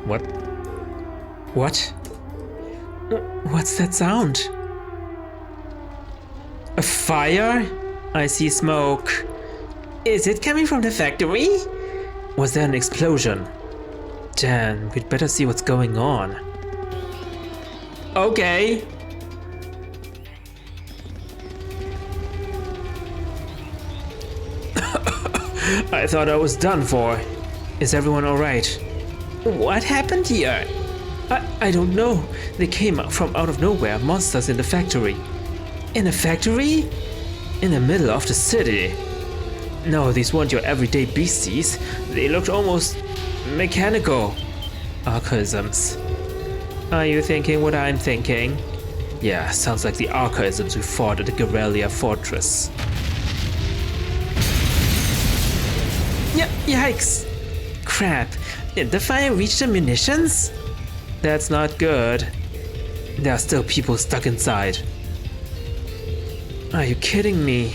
What? What? What's that sound? A fire? I see smoke. Is it coming from the factory? Was there an explosion? Damn, we'd better see what's going on. Okay. I thought I was done for. Is everyone alright? What happened here? I don't know. They came from out of nowhere, monsters in the factory. In a factory? In the middle of the city. No, these weren't your everyday beasties. They looked almost mechanical. Archaisms. Are you thinking what I'm thinking? Yeah, sounds like the Archaisms we fought at the Guerrilla Fortress. Yikes! Crap, did the fire reach the munitions? That's not good. There are still people stuck inside. Are you kidding me?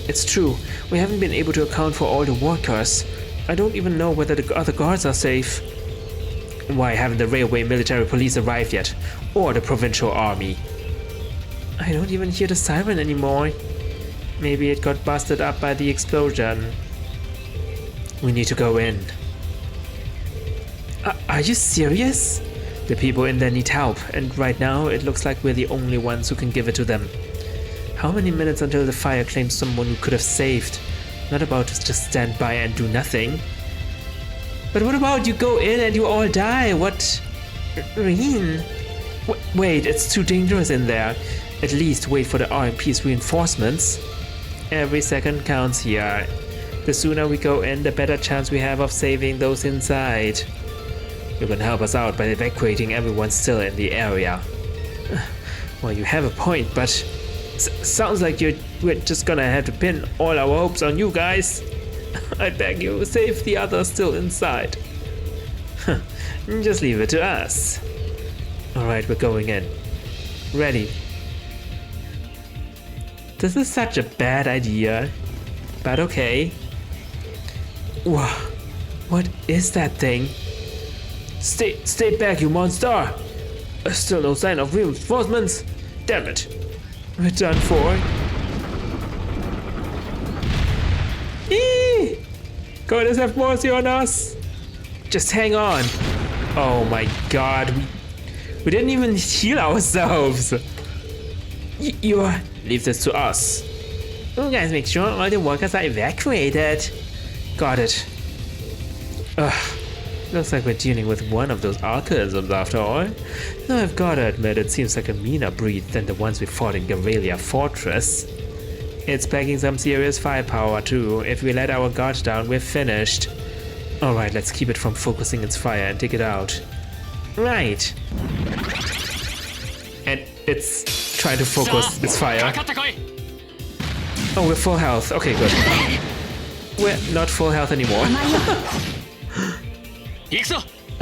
It's true, we haven't been able to account for all the workers. I don't even know whether the other guards are safe. Why haven't the railway military police arrived yet? Or the provincial army? I don't even hear the siren anymore. Maybe it got busted up by the explosion. We need to go in. Are you serious? The people in there need help, and right now it looks like we're the only ones who can give it to them. How many minutes until the fire claims someone who could have saved? Not about to just stand by and do nothing. But what about you go in and you all die? What? Rean? Wait, it's too dangerous in there. At least wait for the RMP's reinforcements. Every second counts here. The sooner we go in, the better chance we have of saving those inside. You can help us out by evacuating everyone still in the area. Well, you have a point, but sounds like we're just gonna have to pin all our hopes on you guys. I beg you, save the others still inside. Just leave it to us. Alright, we're going in. Ready. This is such a bad idea, but okay. Whoa, what is that thing? Stay back, you monster! Still no sign of reinforcements. Damn it. We're done for. Eee! God has have mercy on us. Just hang on. Oh my god, we didn't even heal ourselves. Leave this to us. You guys make sure all the workers are evacuated. Got it. Ugh. Looks like we're dealing with one of those archaisms after all. Though I've gotta admit, it seems like a meaner breed than the ones we fought in Guerrilla Fortress. It's packing some serious firepower too. If we let our guard down, we're finished. Alright, let's keep it from focusing its fire and take it out. Right. And it's trying to focus its fire. Oh, we're full health. Okay, good. We're not full health anymore.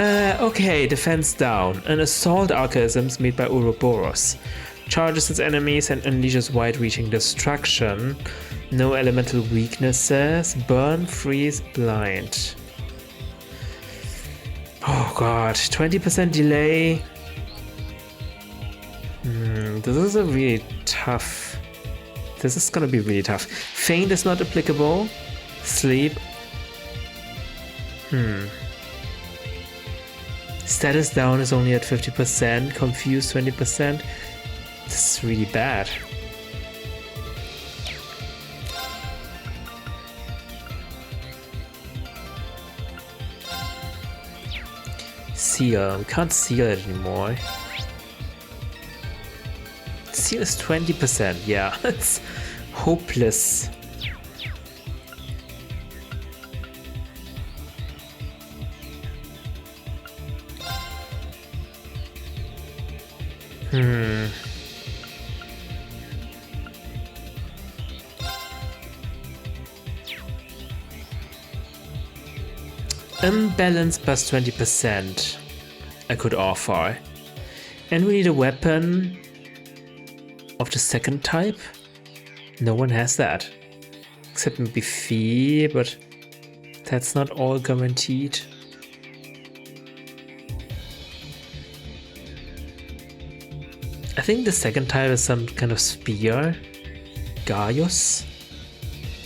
Okay, defense down. An assault archaisms made by Ouroboros. Charges its enemies and unleashes wide-reaching destruction. No elemental weaknesses. Burn, freeze, blind. Oh god, 20% delay. This is a really tough... This is gonna be really tough. Feint is not applicable. Sleep. Status down is only at 50%. Confused 20%. This is really bad. Seal. We can't seal it anymore. Seal is 20%. Yeah, it's hopeless. Imbalance plus 20% I could offer. And we need a weapon of the second type. No one has that. Except maybe Fee, but that's not all guaranteed. I think the second type is some kind of spear. Gaius?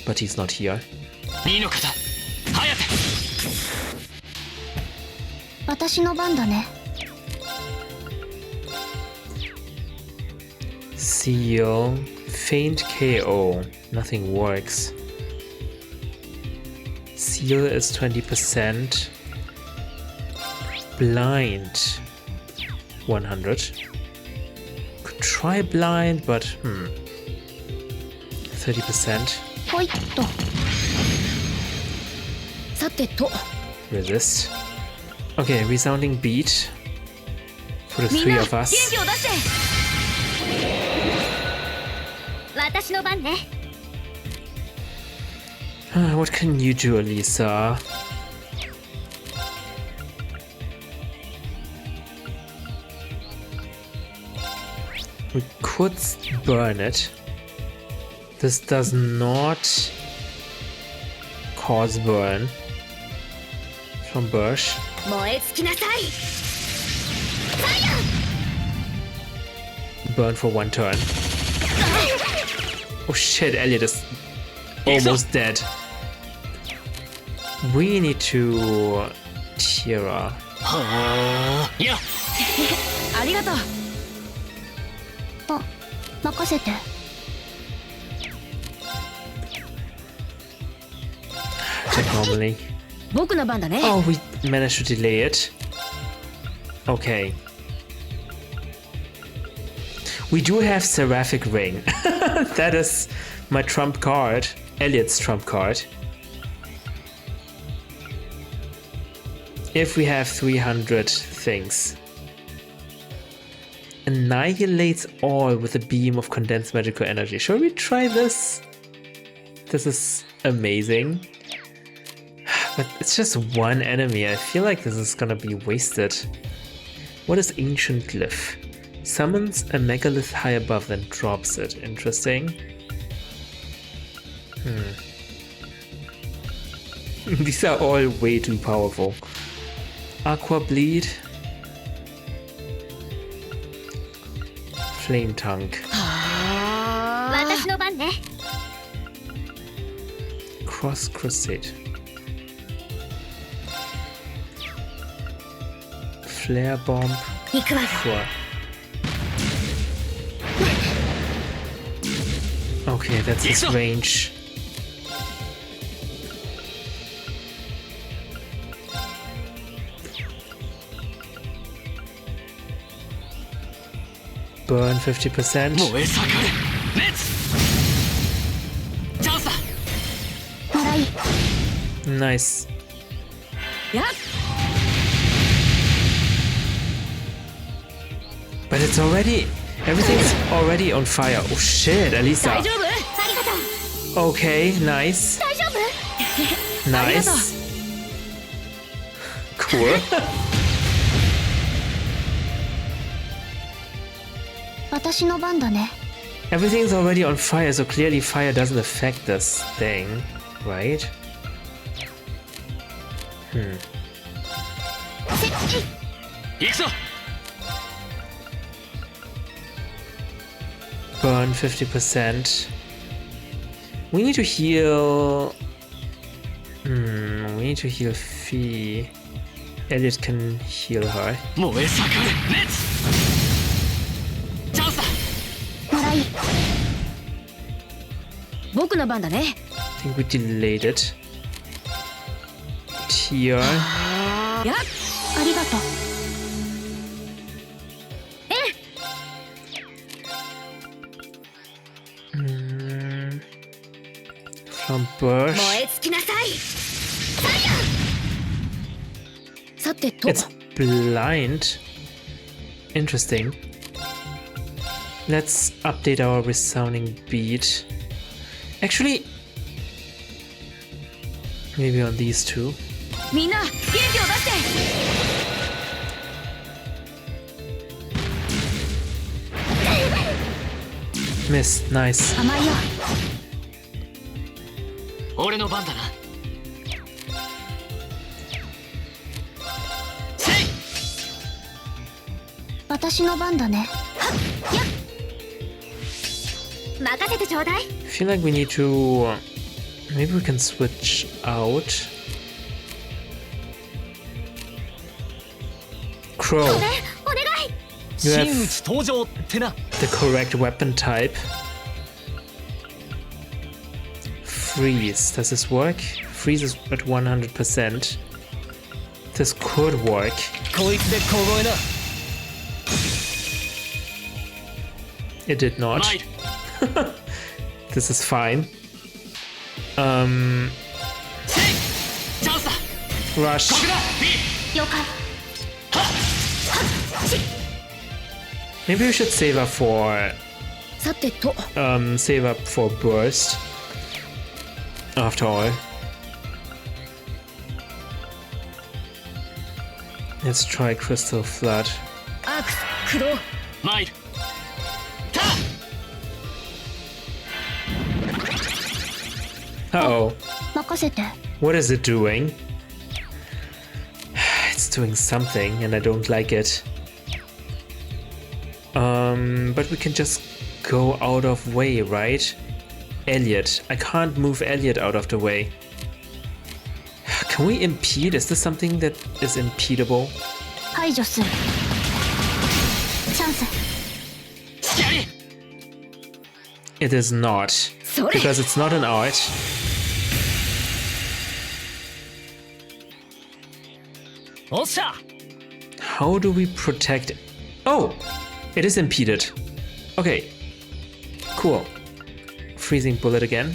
But he's not here. 私の番だね。 Seal. Faint KO. Nothing works. Seal is 20%. Blind. 100. Could try blind, but 30%. ほいっと。さてと。 Resist. Okay, resounding beat for the three of us. 私の番ね。 What can you do, Elisa? We could burn it. This does not cause burn from Bursch. 燃え尽きなさい。 Burn for one turn. Oh shit, Elliot is almost dead. We need to Tira. ありがとう。あ、任せて。Check normally. 僕の番だね。 Oh, we managed to delay it. Okay. We do have Seraphic Ring. That is my trump card. Elliot's trump card. If we have 300 things. Annihilates all with a beam of condensed magical energy. Shall we try this? This is amazing. But it's just one enemy. I feel like this is gonna be wasted. What is Ancient Glyph? Summons a megalith high above, then drops it. Interesting. These are all way too powerful. Aqua Bleed. Flame Tongue. 私の番ね。 Cross Crusade. Flare Bomb. 行くわよ。 Sure. Okay, that's his range. Burn 50%. もらい。 Nice. やっ。 But it's already... Everything's already on fire. Oh shit, Elisa. 大丈夫？ありがとう。 Okay, nice. 大丈夫？ Nice. Cool. 私の番だね。 Everything's already on fire, so clearly fire doesn't affect this thing, right? Burn 50%. We need to heal... we need to heal Fee. Elliot can heal her. もらい。僕の番だね。 I think we delayed it. Tear. やっ。ありがとう。 From Bursch. 燃え尽きなさい。さてと。 It's blind. Interesting. Let's update our resounding beat. Actually, maybe on these two. みんな元気を出して。 Missed. Nice. 甘いよ。 俺の番だな。私の番だね。はっやっ。任せてちょうだい I feel like we need to... maybe we can switch out. Crow. お願い You 真 have 打ち登場ってな。 the correct weapon type. Freeze. Does this work? Freeze is at 100%. This could work. こいつで小声な。 It did not. 参る。 This is fine. チャンスだ。 Rush. ここだ。了解 Maybe we should save up for さてと save up for burst. After all. Let's try Crystal Flood. アークス駆動参る。た。 Uh-oh. 任せて What is it doing? It's doing something and I don't like it. But we can just go out of way, right? Elliot. I can't move Elliot out of the way. Can we impede? Is this something that is impedable? 排除するチャンス やれ。 It is not. それ Because it's not an art. おっしゃ。 How do we protect... Oh! It is impeded. Okay. Cool. Freezing bullet again.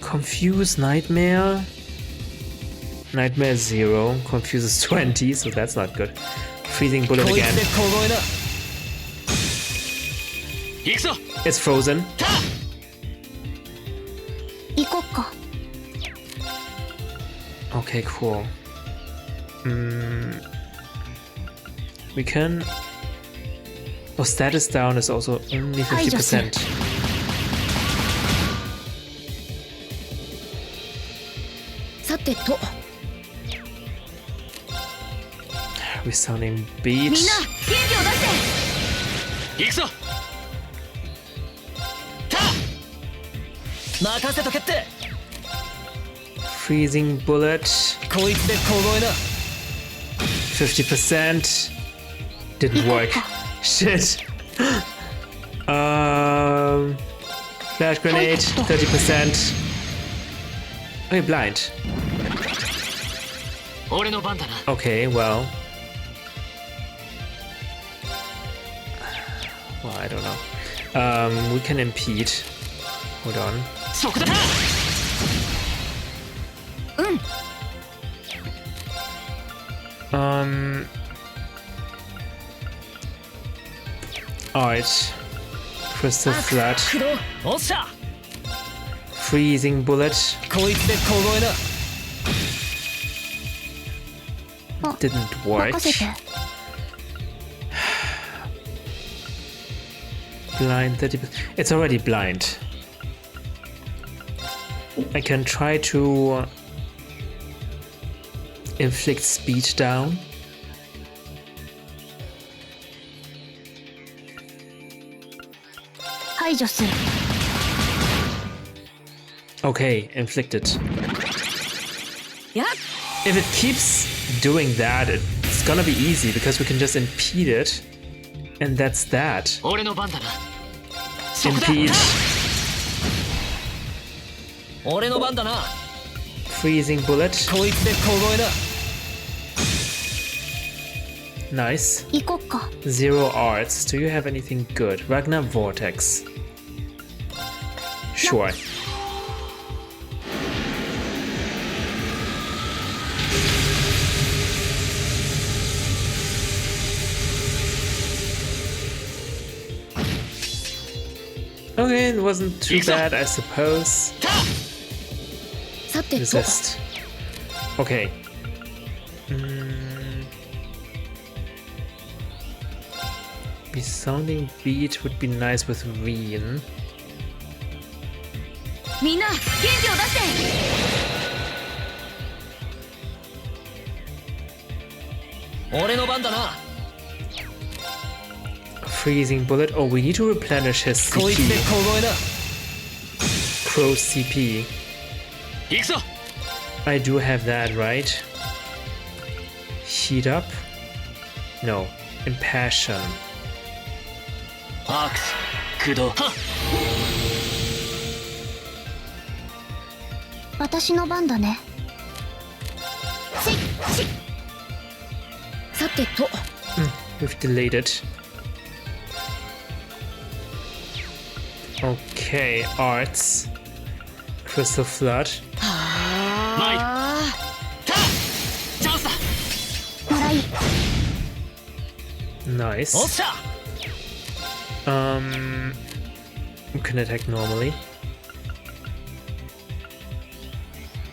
Confuse Nightmare. Nightmare 0. Confuse is 20, so that's not good. Freezing bullet こいつ again. で小声な。行くぞ。 It's frozen. た。行こっか Okay, cool. We can... Oh, status down is also only 50%. Resounding beat. みんな元気を出して行くぞ。た。任せとけって。 Freezing bullet. こいつで小声な。 50%. Didn't work. Shit. Flash grenade. 30%. Okay, blind. 俺の番だな。 Okay, well. Well, I don't know. We can impede. Hold on. そこだ。Alright. Crystal Flood. 駆動。おっしゃ。 Freezing bullet. こいつで小声な。 Didn't work. 任せて Blind 30%. It's already blind. I can try to inflict speed down. Okay, inflicted. Yeah. If it keeps doing that, it's gonna be easy because we can just impede it. And that's that. 俺の番だな。 Impede. 俺の番だな。 Freezing bullet. こいつで小声な。 Nice. 行こっか Zero arts. Do you have anything good? Ragnar Vortex. Sure. Okay, it wasn't too bad, I suppose. さてと Resist. Okay. Resounding beat would be nice with Rean. みんな元気を出して俺の番だな。freezing bullet. Oh, we need to replenish his こいつで CP. 小声な Pro CP. 行くぞ I do have that, right? Heat up? No. Impassion. アークス駆動はっ私の番だね。さてと We've delayed it. Okay, arts. Crystal Flood. 前タチャンスだもらい Nice. おっしゃ We can attack normally.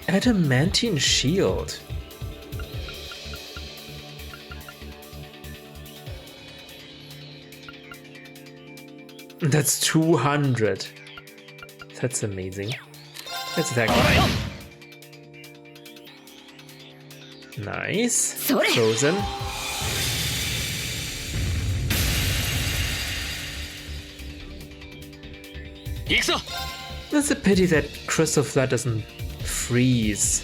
Adamantine shield. That's 200. That's amazing. Let's attack. ほらよ Nice. Sorry. Frozen. It's a pity that Crystal Flood doesn't freeze.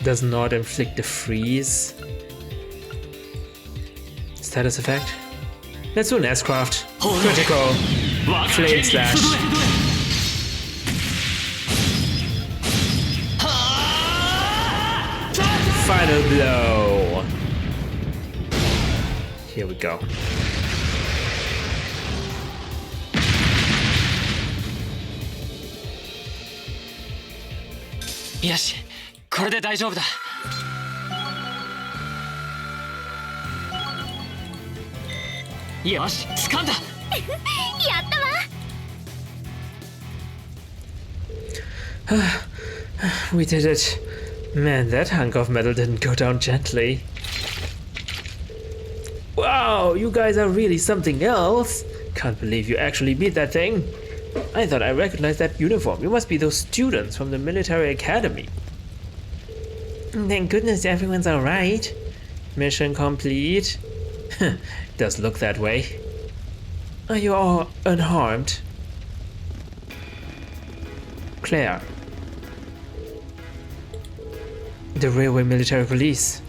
Does not inflict the freeze. Status effect. Let's do an S-Craft. Critical. Flame Slash. Final blow. Here we go. よしこれで大丈夫だよし掴んだやったわ We did it. Man, that hunk of metal didn't go down gently. Wow, you guys are really something else. Can't believe you actually beat that thing. I thought I recognized that uniform. You must be those students from the military academy. Thank goodness everyone's alright. Mission complete. Does look that way. Are you all unharmed? Claire. The Railway Military Police.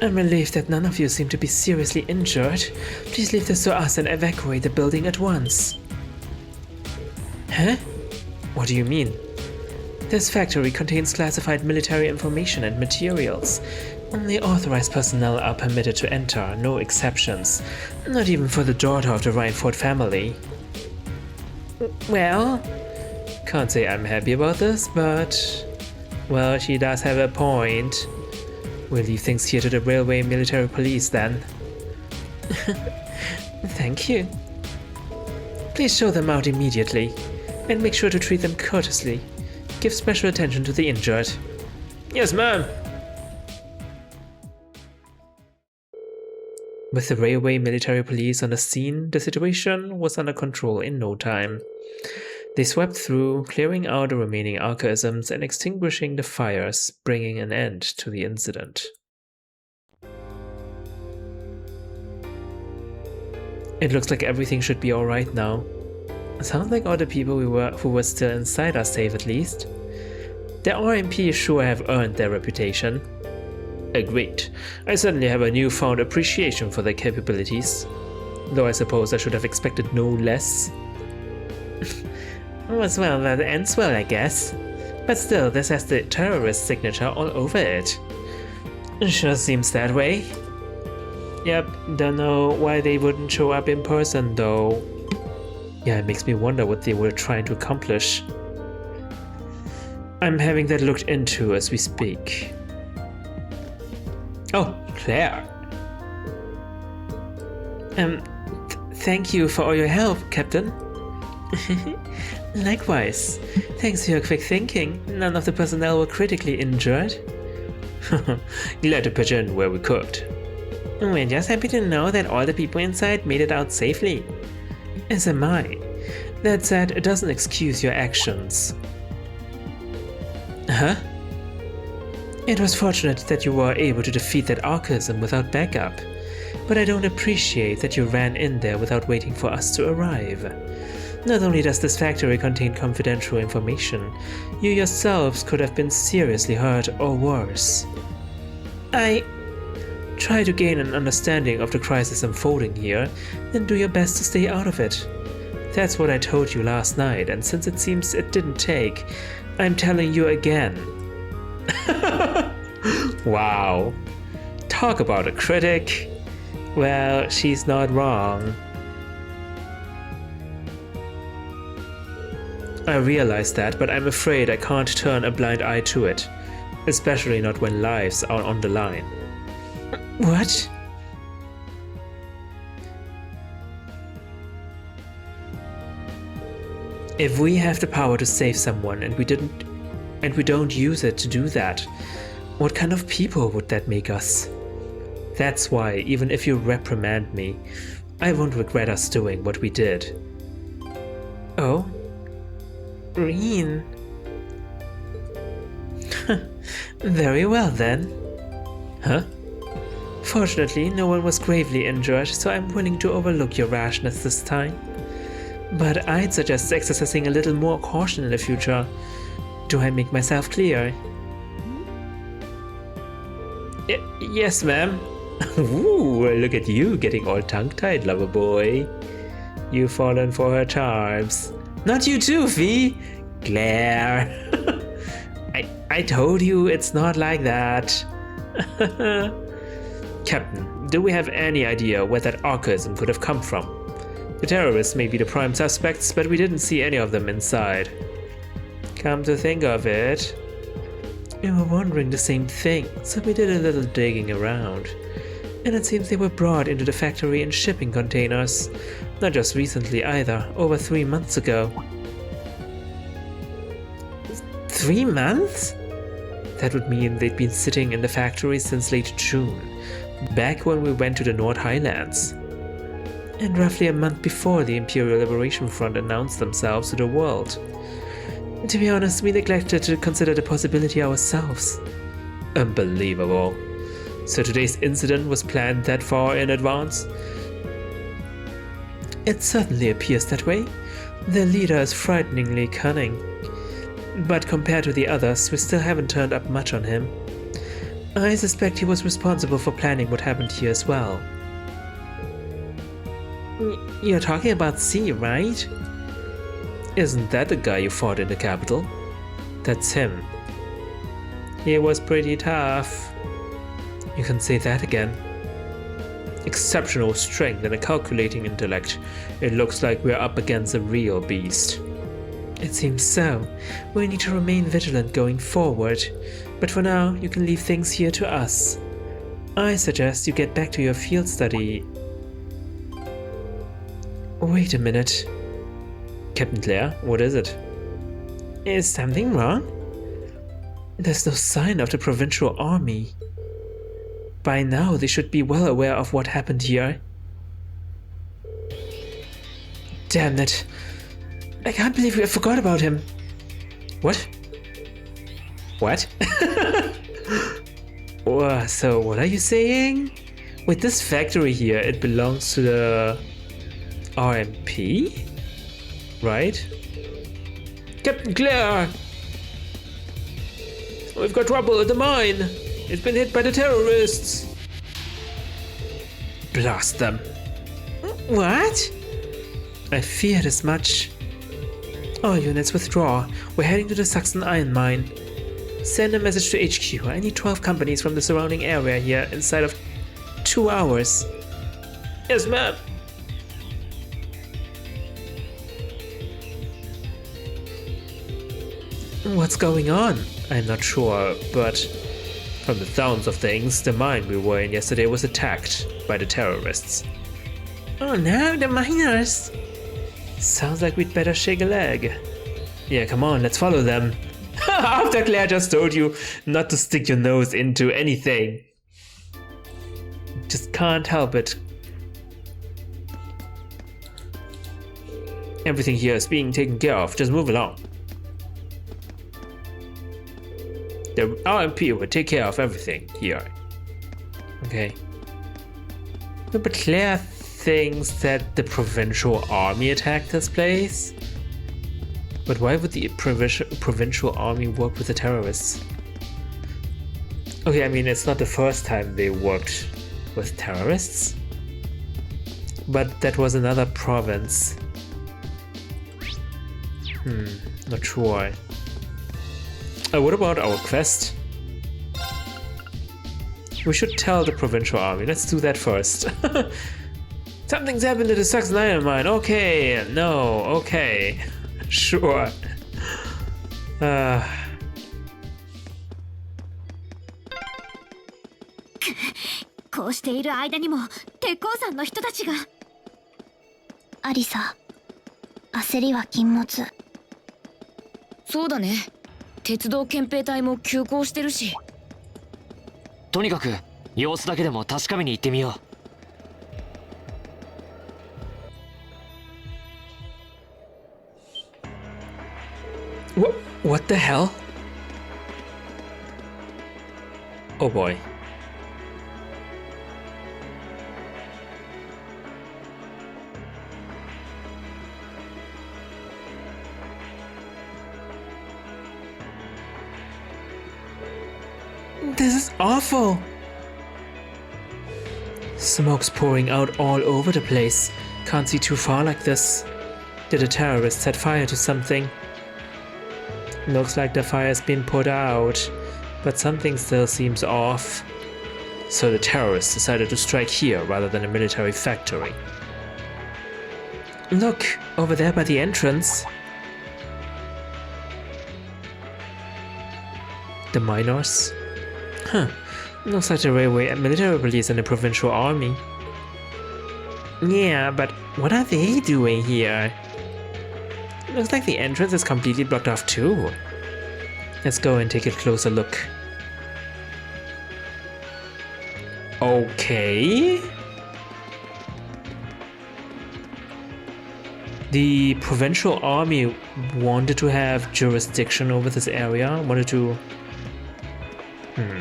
I'm relieved that none of you seem to be seriously injured. Please leave this to us and evacuate the building at once. Huh? What do you mean? This factory contains classified military information and materials. Only authorized personnel are permitted to enter, no exceptions. Not even for the daughter of the Rhineford family. Well, can't say I'm happy about this, but... well, she does have a point. We'll leave things here to the Railway Military Police then. Thank you. Please show them out immediately. And make sure to treat them courteously. Give special attention to the injured. Yes, ma'am! With the Railway Military Police on the scene, the situation was under control in no time. They swept through, clearing out the remaining archaisms and extinguishing the fires, bringing an end to the incident. It looks like everything should be alright now. Sounds like all the people who were still inside are safe at least. The RMP sure have earned their reputation. Agreed. I certainly have a newfound appreciation for their capabilities. Though I suppose I should have expected no less. As well, that ends well, I guess. But still, this has the terrorist signature all over it. Sure seems that way. Yep, don't know why they wouldn't show up in person though. Yeah, it makes me wonder what they were trying to accomplish. I'm having that looked into as we speak. Oh, Claire. Thank you for all your help, Captain. Likewise. Thanks for your quick thinking. None of the personnel were critically injured. Glad to pitch in where we could. We're just happy to know that all the people inside made it out safely. As am I. That said, it doesn't excuse your actions. Huh? It was fortunate that you were able to defeat that archaism without backup. but I don't appreciate that you ran in there without waiting for us to arrive. Not only does this factory contain confidential information, you yourselves could have been seriously hurt or worse. I try to gain an understanding of the crisis unfolding here, and do your best to stay out of it. That's what I told you last night, and since it seems it didn't take, I'm telling you again. Wow. Talk about a critic. Well, she's not wrong. I realize that, but I'm afraid I can't turn a blind eye to it, especially not when lives are on the line. What? If we have the power to save someone and we don't use it to do that, what kind of people would that make us? That's why, even if you reprimand me, I won't regret us doing what we did. Oh? Rean. Very well then. Huh? Fortunately, no one was gravely injured, so I'm willing to overlook your rashness this time. But I'd suggest exercising a little more caution in the future. Do I make myself clear? Yes, ma'am. Ooh, look at you getting all tongue-tied, lover boy. You've fallen for her charms. Not you too, Fee. Glare. I told you it's not like that. Captain, do we have any idea where that archaism could have come from? The terrorists may be the prime suspects, but we didn't see any of them inside. Come to think of it, we were wondering the same thing, so we did a little digging around. And it seems they were brought into the factory in shipping containers. Not just recently either, over 3 months ago. 3 months? That would mean they'd been sitting in the factory since late June, back when we went to the North Highlands. And roughly a month before the Imperial Liberation Front announced themselves to the world. To be honest, we neglected to consider the possibility ourselves. Unbelievable. So today's incident was planned that far in advance? It certainly appears that way. Their leader is frighteningly cunning. But compared to the others, we still haven't turned up much on him. I suspect he was responsible for planning what happened here as well. You're talking about C, right? Isn't that the guy you fought in the capital? That's him. He was pretty tough. You can say that again. Exceptional strength and a calculating intellect. It looks like we're up against a real beast. It seems so. We need to remain vigilant going forward. But for now, you can leave things here to us. I suggest you get back to your field study. Wait a minute. Captain Claire, what is it? Is something wrong? There's no sign of the provincial army. By now, they should be well aware of what happened here. Damn it. I can't believe we forgot about him. What? What? So what are you saying? With this factory here, it belongs to the RMP? Right? Captain Claire! We've got trouble at the mine! It's been hit by the terrorists! Blast them! What? I feared as much. All units withdraw. We're heading to the Saxon iron mine. Send a message to HQ. I need 12 companies from the surrounding area here inside of 2 hours. Yes, ma'am. What's going on? I'm not sure, but from the sounds of things, the mine we were in yesterday was attacked by the terrorists. Oh no, the miners! Sounds like we'd better shake a leg. Yeah, come on, let's follow them. After Claire just told you not to stick your nose into anything. Just can't help it. Everything here is being taken care of, just move along. The RMP will take care of everything here. Okay. No, but Claire thinks that the provincial army attacked this place. But why would the provincial army work with the terrorists? Okay, I mean, it's not the first time they worked with terrorists. But that was another province. Not sure. What about our quest? We should tell the provincial army. Let's do that first. Something's happened to the Saxon iron mine. Okay, no, okay. Sure. こうしている間にも鉄鉱山の人たちが。アリサ、焦りは禁物。そうだね。鉄道憲兵隊も急行してるし。とにかく様子だけでも確かめに行ってみよう。What the hell? Oh boy. This is awful! Smoke's pouring out all over the place. Can't see too far like this. Did a terrorist set fire to something? Looks like the fire's been put out, but something still seems off. So the terrorists decided to strike here rather than a military factory. Look, over there by the entrance. The miners? Huh, looks like the railway and military police and the provincial army. Yeah, but what are they doing here? Looks like the entrance is completely blocked off too. Let's go and take a closer look. Okay. The provincial army wanted to have jurisdiction over this area, wanted to...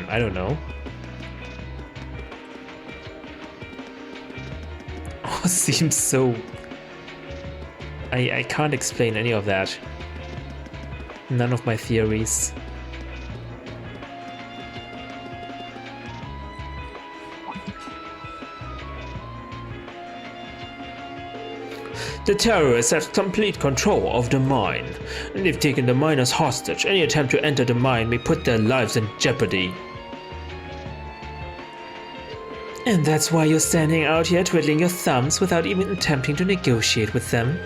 I don't know. Oh, seems so... I can't explain any of that. None of my theories. The terrorists have complete control of the mine. They've taken the miners hostage. Any attempt to enter the mine may put their lives in jeopardy. And that's why you're standing out here twiddling your thumbs without even attempting to negotiate with them.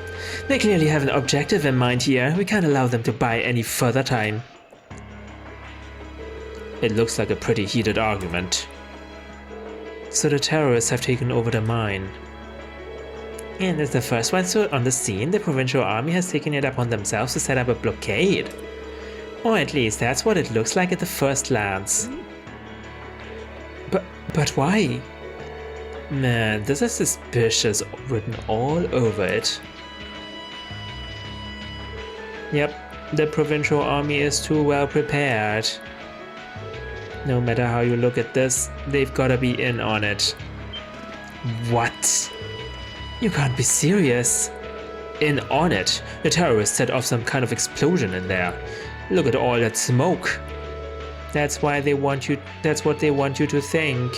They clearly have an objective in mind here. We can't allow them to buy any further time. It looks like a pretty heated argument. So the terrorists have taken over the mine. And as the first ones on the scene, the provincial army has taken it upon themselves to set up a blockade. Or at least that's what it looks like at the first glance. But why? Man, this is suspicious written all over it. Yep, the provincial army is too well prepared. No matter how you look at this, they've gotta be in on it. What? You can't be serious. In on it, the terrorists set off some kind of explosion in there. Look at all that smoke. That's what they want you to think.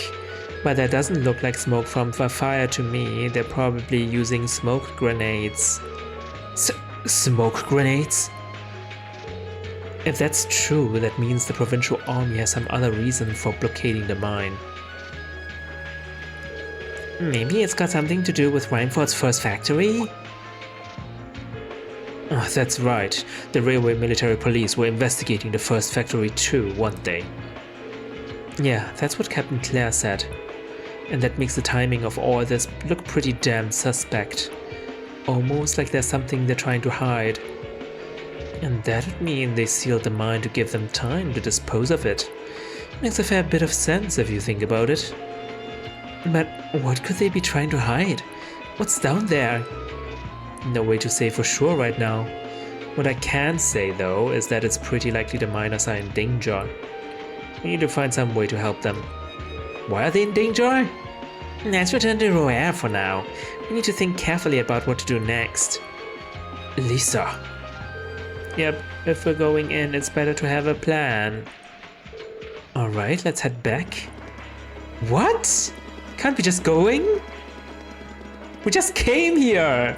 But that doesn't look like smoke from a fire to me. They're probably using smoke grenades. Smoke grenades? If that's true, that means the provincial army has some other reason for blockading the mine. Maybe it's got something to do with Reinford's first factory? Oh, that's right. The railway military police were investigating the first factory too, weren't they? Yeah, that's what Captain Claire said. And that makes the timing of all this look pretty damn suspect. Almost like there's something they're trying to hide. And that would mean they sealed the mine to give them time to dispose of it. Makes a fair bit of sense if you think about it. But what could they be trying to hide? What's down there? No way to say for sure right now. What I can say though is that it's pretty likely the miners are in danger. We need to find some way to help them. Why are they in danger? Let's return to Roer for now. We need to think carefully about what to do next. Lisa. Yep, if we're going in, it's better to have a plan. Alright, let's head back. What? Can't we just going? We just came here!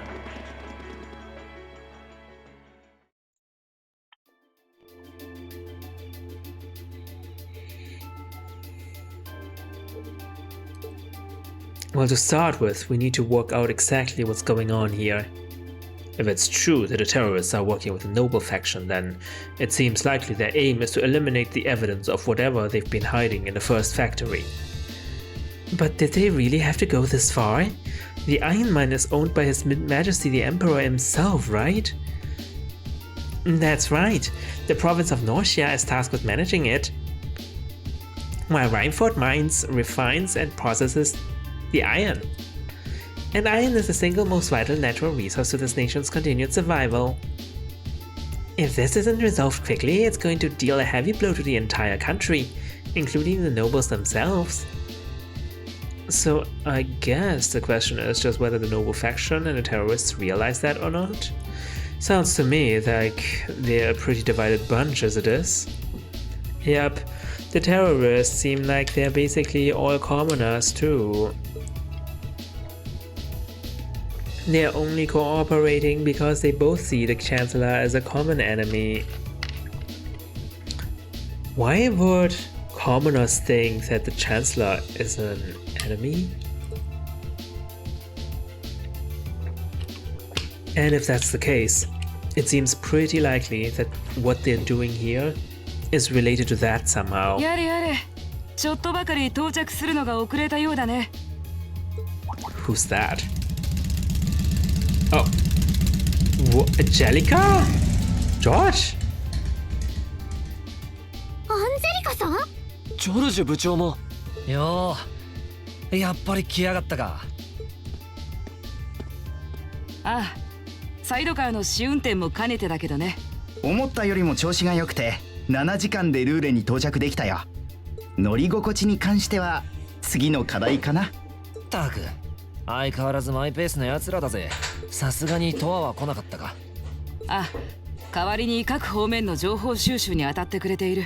Well, to start with, we need to work out exactly what's going on here. If it's true that the terrorists are working with the noble faction, then it seems likely their aim is to eliminate the evidence of whatever they've been hiding in the first factory. But did they really have to go this far? The iron mine is owned by His Majesty the Emperor himself, right? That's right. The province of Norcia is tasked with managing it, while Reinford mines, refines and processes the iron. And iron is the single most vital natural resource to this nation's continued survival. If this isn't resolved quickly, it's going to deal a heavy blow to the entire country, including the nobles themselves. So I guess the question is just whether the noble faction and the terrorists realize that or not. Sounds to me like they're a pretty divided bunch as it is. Yep, the terrorists seem like they're basically all commoners too. They're only cooperating because they both see the Chancellor as a common enemy. Why would commoners think that the Chancellor is an enemy? And if that's the case, it seems pretty likely that what they're doing here is related to that somehow. やれやれ、ちょっとばかり到着するのが遅れたようだね。 Who's that? Oh. Angelica? George? アンジェリカさん？ジョルジュ部長も。よう、やっぱり来やがったか。ああ、サイドカーの試運転も兼ねてだけどね。思ったよりも調子が良くて7時間でルーレに到着できたよ。乗り心地に関しては次の課題かな。たく、相変わらずマイペースな奴らだぜ。さすがにトアは来なかったか。あ、代わりに各方面の情報収集に当たってくれている。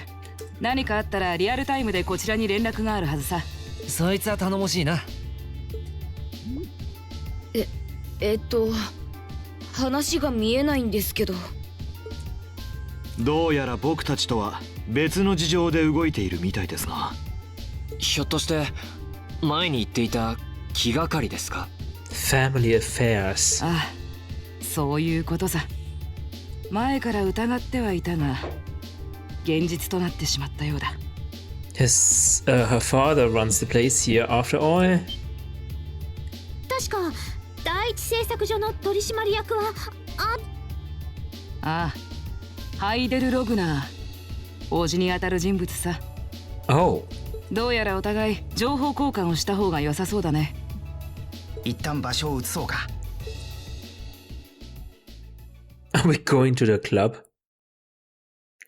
何かあったらリアルタイムでこちらに連絡があるはずさ。そいつは頼もしいな。話が見えないんですけど。どうやら僕たちとは別の事情で動いているみたいですが。ひょっとして前に言っていた気がかりですか？ Family affairs. ああ、そういうことさ。前から疑ってはいたが、現実となってしまったようだ。Her father runs the place here after all. 確か第一製作所の取締役はああ、ハイデル・ログナー、王子にあたる人物さ。Oh. どうやらお互い情報交換をした方が良さそうだね。一旦場所を移そうか。Are we going to the club?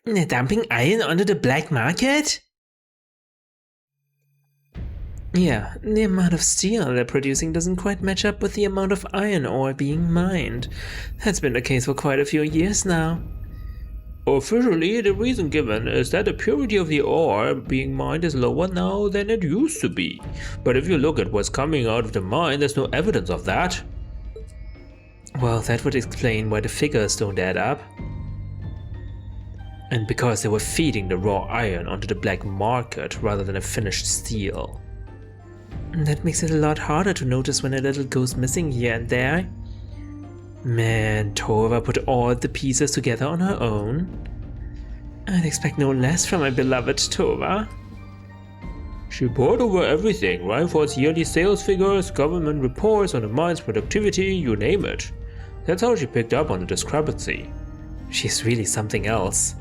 They're dumping iron onto the black market? Yeah, the amount of steel they're producing doesn't quite match up with the amount of iron ore being mined. That's been the case for quite a few years now. Officially, the reason given is that the purity of the ore being mined is lower now than it used to be. But if you look at what's coming out of the mine, there's no evidence of that. Well, that would explain why the figures don't add up. And because they were feeding the raw iron onto the black market rather than a finished steel. That makes it a lot harder to notice when a little goes missing here and there. Man, Tova put all the pieces together on her own. I'd expect no less from my beloved Tova. She poured over everything, Reinford's yearly sales figures, government reports on the mine's productivity, you name it. That's how she picked up on the discrepancy. She's really something else.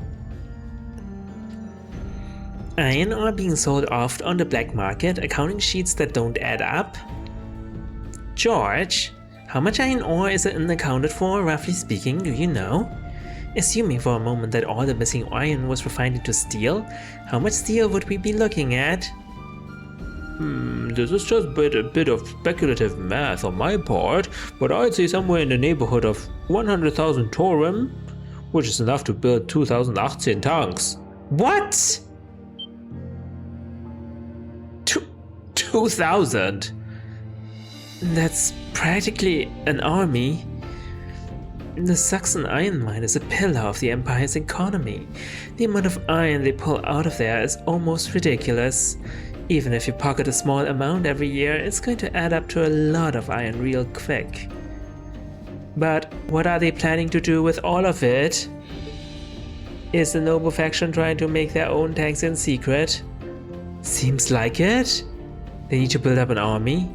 Iron ore being sold off on the black market, accounting sheets that don't add up? George, how much iron ore is it unaccounted for, roughly speaking, do you know? Assuming for a moment that all the missing iron was refined into steel, how much steel would we be looking at? This is just a bit of speculative math on my part, but I'd say somewhere in the neighborhood of 100,000 Torum, which is enough to build 2018 tanks. What? 2,000? That's practically an army. The Saxon iron mine is a pillar of the Empire's economy. The amount of iron they pull out of there is almost ridiculous. Even if you pocket a small amount every year, it's going to add up to a lot of iron real quick. But what are they planning to do with all of it? Is the noble faction trying to make their own tanks in secret? Seems like it. They need to build up an army.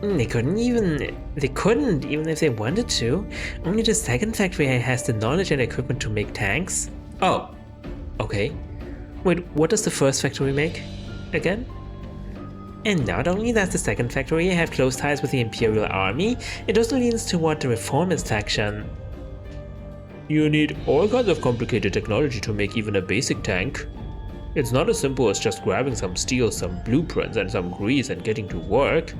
They couldn't even if they wanted to. Only the second factory has the knowledge and equipment to make tanks. Oh, okay. Wait, what does the first factory make again? And not only does the second factory have close ties with the Imperial Army, it also leans toward the reformist faction. You need all kinds of complicated technology to make even a basic tank. It's not as simple as just grabbing some steel, some blueprints and some grease and getting to work.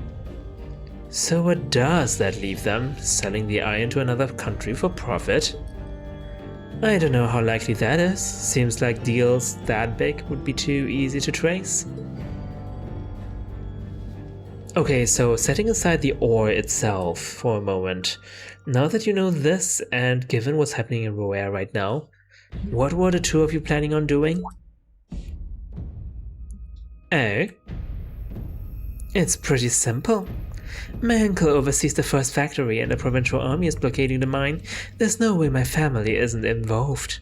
So what does that leave them? Selling the iron to another country for profit? I don't know how likely that is. Seems like deals that big would be too easy to trace. Okay, so setting aside the ore itself for a moment. Now that you know this, and given what's happening in Roer right now, what were the two of you planning on doing? Oh? It's pretty simple. My uncle oversees the first factory and the provincial army is blockading the mine. There's no way my family isn't involved.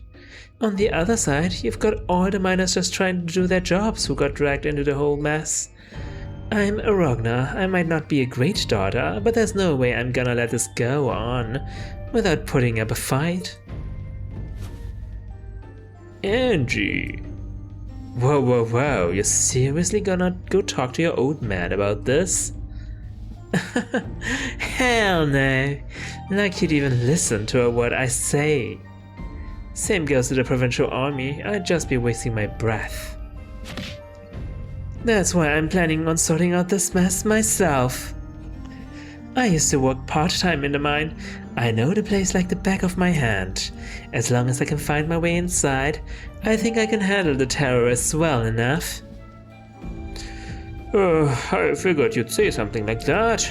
On the other side, you've got all the miners just trying to do their jobs who got dragged into the whole mess. I'm a Rognar. I might not be a great daughter, but there's no way I'm gonna let this go on without putting up a fight. Angie. Whoa, you're seriously gonna go talk to your old man about this? Hell no. Like you'd even listen to a word I say. Same goes to the provincial army. I'd just be wasting my breath. That's why I'm planning on sorting out this mess myself. I used to work part-time in the mine. I know the place like the back of my hand. As long as I can find my way inside, I think I can handle the terrorists well enough. I figured you'd say something like that.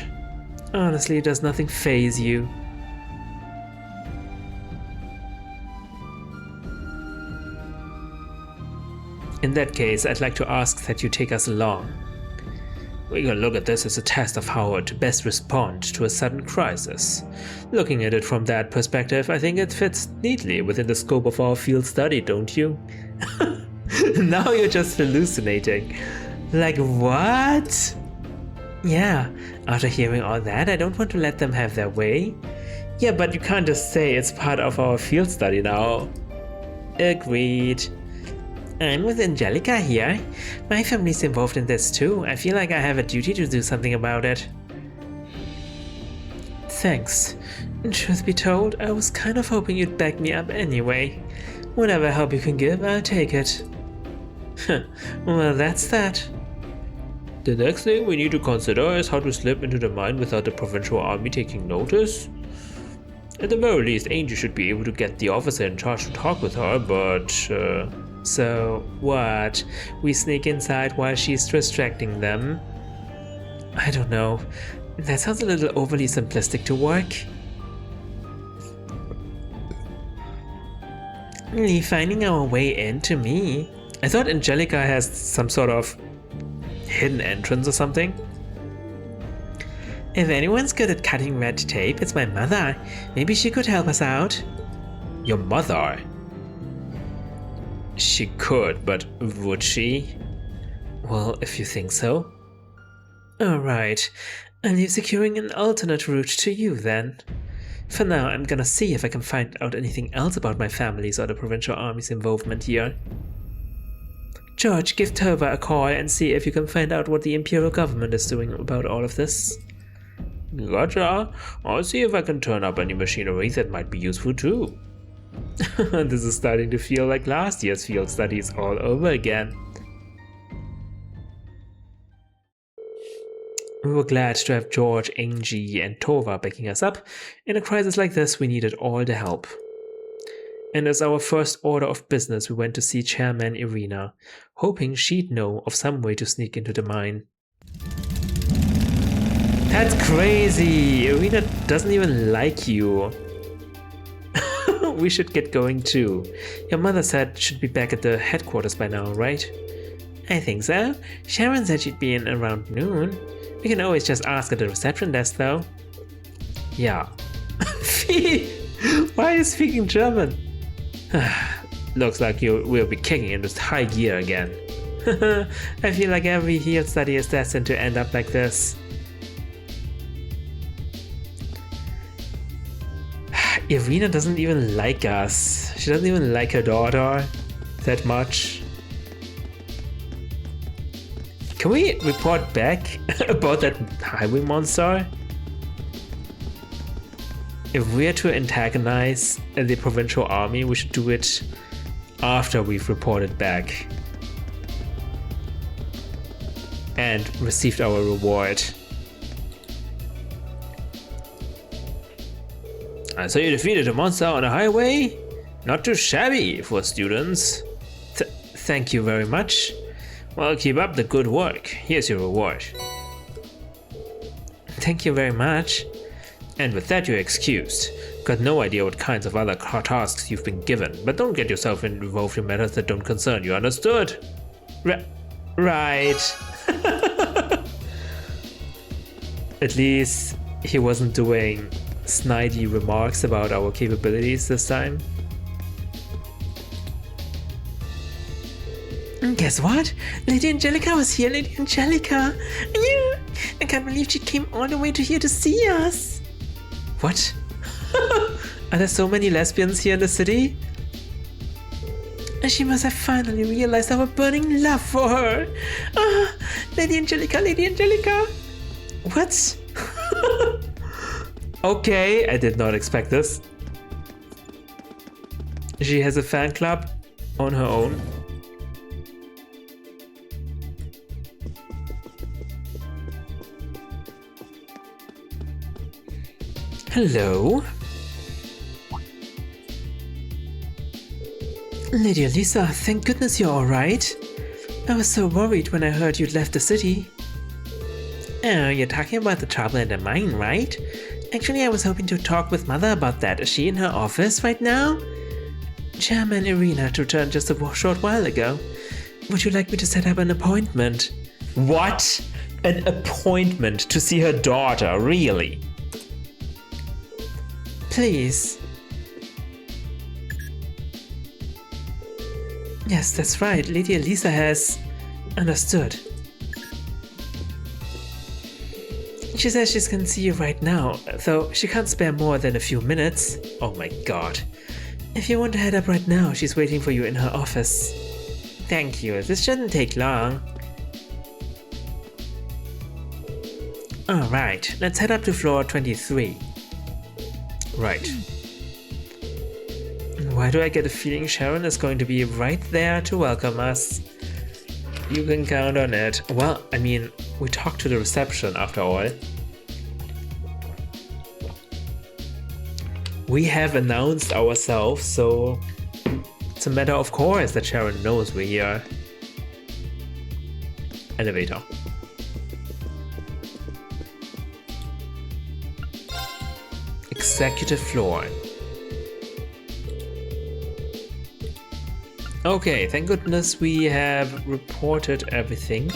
Honestly, does nothing faze you? In that case, I'd like to ask that you take us along. We can look at this as a test of how to best respond to a sudden crisis. Looking at it from that perspective, I think it fits neatly within the scope of our field study, don't you? Now you're just hallucinating. Like what? Yeah, after hearing all that, I don't want to let them have their way. Yeah, but you can't just say it's part of our field study now. Agreed. I'm with Angelica here. My family's involved in this too. I feel like I have a duty to do something about it. Thanks. Truth be told, I was kind of hoping you'd back me up anyway. Whatever help you can give, I'll take it. Well, that's that. The next thing we need to consider is how to slip into the mine without the provincial army taking notice. At the very least, Angel should be able to get the officer in charge to talk with her, but... So, what? We sneak inside while she's distracting them? I don't know. That sounds a little overly simplistic to work. Really finding our way in to me. I thought Angelica has some sort of hidden entrance or something. If anyone's good at cutting red tape, it's my mother. Maybe she could help us out. Your mother? She could, but would she? Well, if you think so. Alright, I'll leave securing an alternate route to you then. For now, I'm gonna see if I can find out anything else about my family's or the provincial army's involvement here. George, give Tova a call and see if you can find out what the Imperial government is doing about all of this. Gotcha. I'll see if I can turn up any machinery that might be useful too. This is starting to feel like last year's field studies all over again. We were glad to have George, Angie, and Tova backing us up. In a crisis like this, we needed all the help. And as our first order of business, we went to see Chairman Irina, hoping she'd know of some way to sneak into the mine. That's crazy! Irina doesn't even like you. We should get going too. Your mother said she'd be back at the headquarters by now, right? I think so. Sharon said she'd be in around noon. We can always just ask at the reception desk though. Yeah. Why are you speaking German? Looks like you will be kicking into high gear again. I feel like every field study is destined to end up like this. Irina doesn't even like us. She doesn't even like her daughter that much. Can we report back about that highway monster? If we're to antagonize the provincial army, we should do it after we've reported back and received our reward. So you defeated a monster on a highway? Not too shabby for students. Thank you very much. Well, keep up the good work. Here's your reward. Thank you very much. And with that, you're excused. Got no idea what kinds of other tasks you've been given, but don't get yourself involved in matters that don't concern you, understood? Right. At least he wasn't doing snidey remarks about our capabilities this time. Guess what? Lady Angelica was here, Lady Angelica! I can't believe she came all the way to here to see us! What? Are there so many lesbians here in the city? She must have finally realized our burning love for her! Ah, Lady Angelica, Lady Angelica! What? Okay, I did not expect this. She has a fan club on her own. Hello? Lady Elisa, thank goodness you're alright. I was so worried when I heard you'd left the city. Oh, you're talking about the trouble in the mine, right? Actually, I was hoping to talk with Mother about that. Is she in her office right now? Chairman Irina returned just a short while ago. Would you like me to set up an appointment? What? An appointment to see her daughter, really? Please. Yes, that's right. Lady Elisa has understood. She says she can see you right now, though she can't spare more than a few minutes. Oh my god. If you want to head up right now, she's waiting for you in her office. Thank you, this shouldn't take long. Alright, let's head up to floor 23. Right. Why do I get a feeling Sharon is going to be right there to welcome us? You can count on it. Well, I mean, we talked to the reception after all. We have announced ourselves, so it's a matter of course that Sharon knows we're here. Elevator. Executive floor. Okay, thank goodness we have reported everything.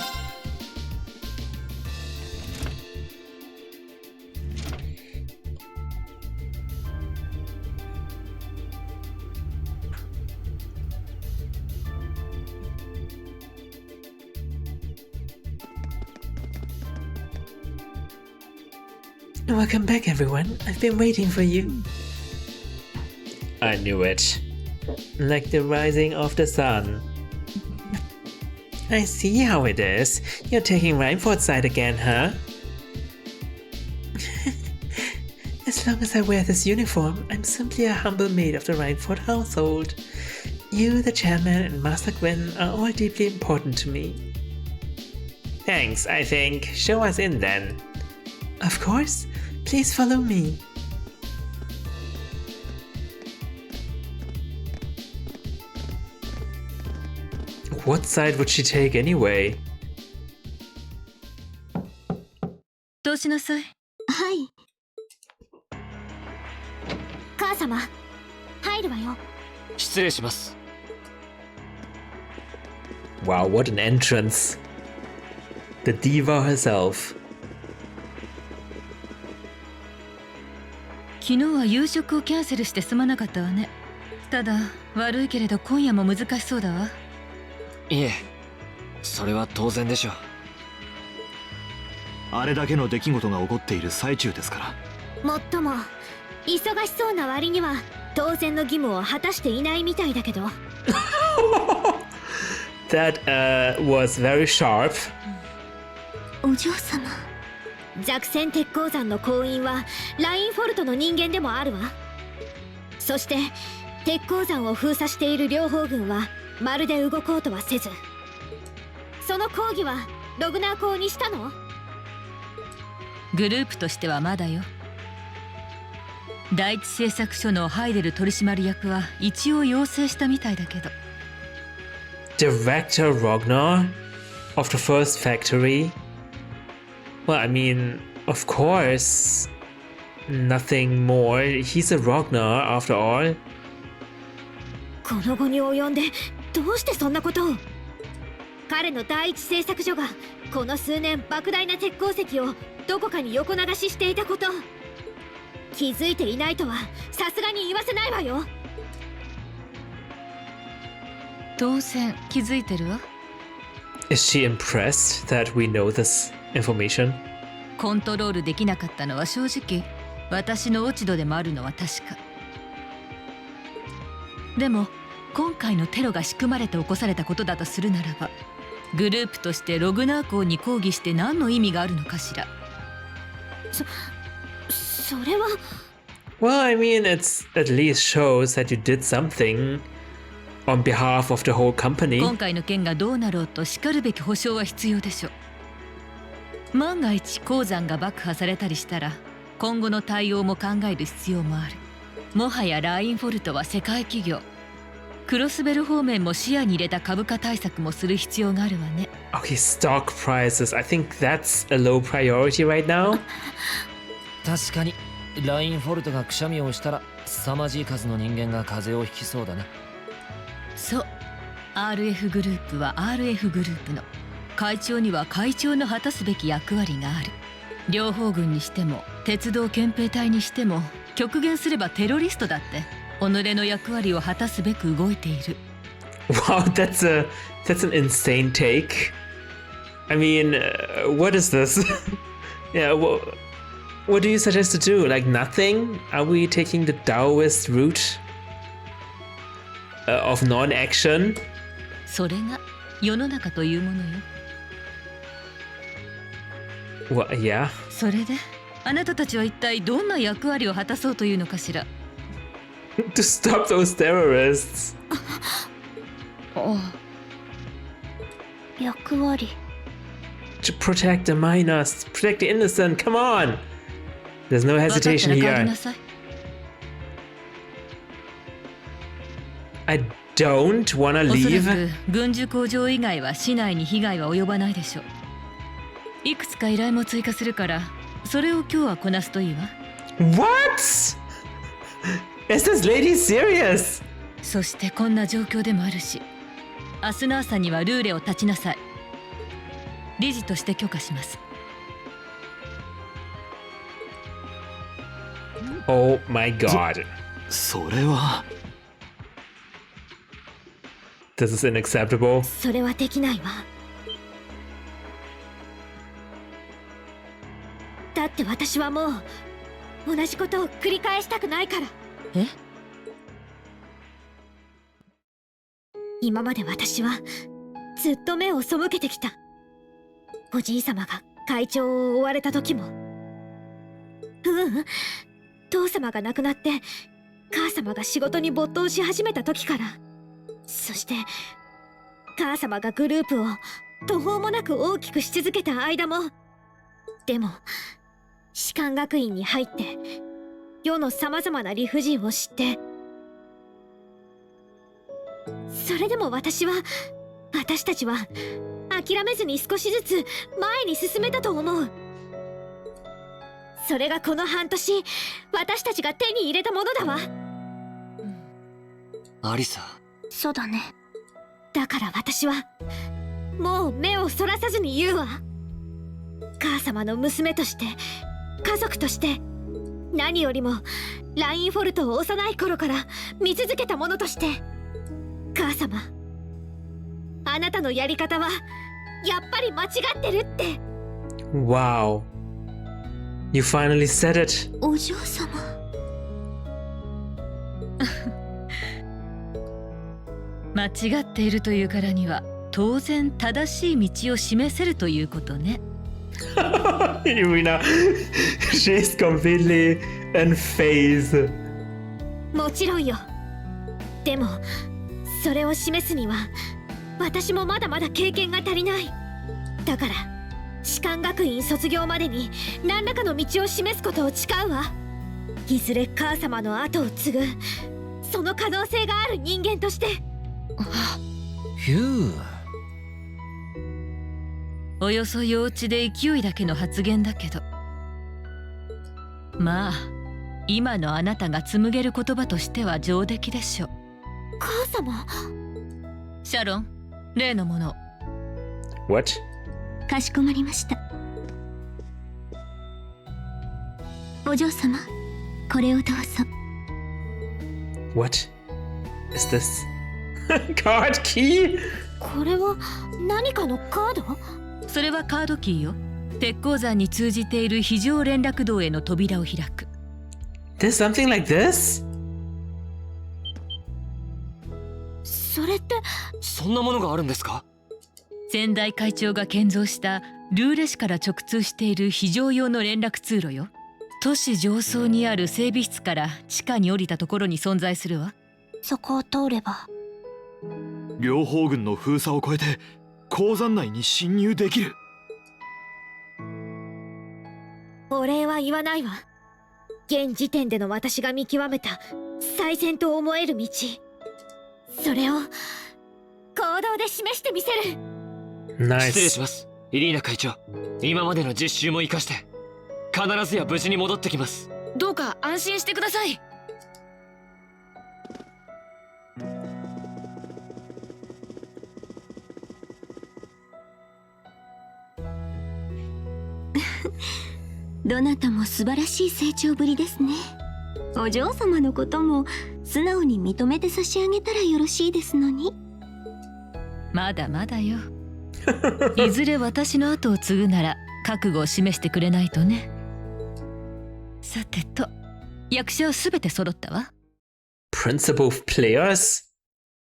Welcome back, everyone. I've been waiting for you. I knew it. Like the rising of the sun. I see how it is. You're taking Reinford's side again, huh? As long as I wear this uniform, I'm simply a humble maid of the Reinford household. You, the chairman, and Master Gwen are all deeply important to me. Thanks, I think. Show us in then. Of course. Please follow me. What side would she take anyway? どうしなさい。はい。母様、入るわよ。失礼します。 Wow, what an entrance. The diva herself. 昨日は夕食をキャンセルしてすまなかったわね。ただ悪いけれど今夜も難しそうだわ。いえ、それは当然でしょう。あれだけの出来事が起こっている最中ですから。もっとも忙しそうな割には当然の義務を果たしていないみたいだけど。That was very sharp. お嬢様。弱戦鉄鉱山の鉱員はラインフォルトの人間でもあるわ。そして鉄鉱山を封鎖している両方軍はまるで動こうとはせず、その抗議はログナー校にしたの？グループとしてはまだよ。第一製作所のハイデル取締役は一応要請したみたいだけど。Director Ragnar of the first factory? Well, I mean, of course. Nothing more. He's a Ragnar after all. この後に及んでどうしてそんなことを？彼の第一製作所がこの数年莫大な鉄鉱石をどこかに横流ししていたこと、気づいていないとはさすがに言わせないわよ。当然気づいてるわ。Is she impressed that we know this information? コントロールできなかったのは正直私の落ち度でもあるのは確か。でも今回のテロが仕組まれて起こされたことだとするならば、グループとしてログナー校に抗議して何の意味があるのかしら。それは。 Well, I mean, it's at least shows that you did something on behalf of the whole company. 今回の件がどうなろうとしかるべき保証は必要でしょう。万が一鉱山が爆破されたりしたら今後の対応も考える必要もある。もはやラインフォルトは世界企業。クロスベル方面も視野に入れた株価対策もする必要があるわね。Okay, stock prices. I think that's a low priority right now. 確かにラインフォルトがくしゃみをしたら凄まじい数の人間が風邪をひきそうだな。そう、 RF グループは RF グループの、会長には会長の果たすべき役割がある。両方軍にしても鉄道憲兵隊にしても極限すればテロリストだって己の役割を果たすべく動いている。 Wow, that's an insane take. I mean, what is this? Yeah, what do you suggest to do? Like nothing? Are we taking the Taoist route of non-action? それが世の中というものよ。Well, yeah. それであなたたちは一体どんな役割を果たそうというのかしら。To stop those terrorists. 役割。 To protect the miners, protect the innocent. Come on. There's no 分かったら hesitation 帰り here. なさい。I don't wanna おそら leave. く軍需工場以外は市内に被害は及ばないでしょう。いくつか依頼も追加するからそれを今日はこなすといいわ。 What? Is this lady serious? そしてこんな状況でもあるし、明日の朝にはルーレを立ちなさい。理事として許可します。 Oh my god. それは。 This is unacceptable. それはできないわ。だって私はもう同じことを繰り返したくないから。え？今まで私はずっと目を背けてきた。おじい様が会長を追われた時も、父様が亡くなって母様が仕事に没頭し始めた時から、そして母様がグループを途方もなく大きくし続けた間も、でも士官学院に入って世のさまざまな理不尽を知って、それでも私たちは諦めずに少しずつ前に進めたと思う。それがこの半年私たちが手に入れたものだわ。アリサ。そうだね。だから私はもう目をそらさずに言うわ。母様の娘として、家族として、何よりもラインフォルトを幼い頃から見続けたものとして、母様、あなたのやり方はやっぱり間違ってるって。 Wow. You finally said it. お嬢様。間違っているというからには当然正しい道を示せるということね。Irina, she's completely in phase. もちろんよ。でもそれを示すには私もまだまだ経験が足りない。だから士官学院卒業までに何らかの道を示すことを誓うわ。いずれ母様の後を継ぐその可能性がある人間として。ヒュー。およそ幼稚で勢いだけの発言だけど、まあ今のあなたが紡げる言葉としては上出来でしょう。母様。シャロン、例のものを。 What? かしこまりました。お嬢様、これをどうぞ。 What is this? Card key? これは何かのカード？それはカードキーよ。鉄鉱山に通じている非常連絡道への扉を開く。 There's something like this? それって。そんなものがあるんですか？先代会長が建造したルーレ市から直通している非常用の連絡通路よ。都市上層にある整備室から地下に降りたところに存在するわ。そこを通れば両方軍の封鎖を越えて鉱山内に侵入できる。お礼は言わないわ。現時点での私が見極めた最善と思える道、それを行動で示してみせる。失礼し Nice. ます、イリーナ会長。今までの実習も生かして必ずや無事に戻ってきます。どうか安心してください。どなたも素晴らしい成長ぶりですね。お嬢様のことも素直に認めて差し上げたらよろしいですのに。まだまだよ。いずれ私の後を継ぐなら覚悟を示してくれないとね。さてと、役者はすべて揃ったわ。 Principal of players?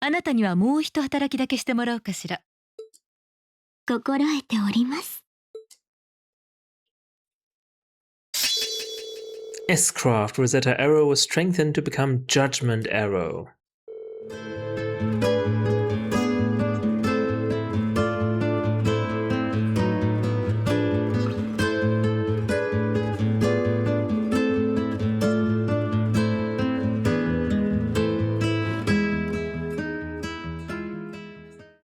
あなたにはもう一働きだけしてもらおうかしら。心得ております。 S-Craft Rosetta Arrow was strengthened to become Judgment Arrow.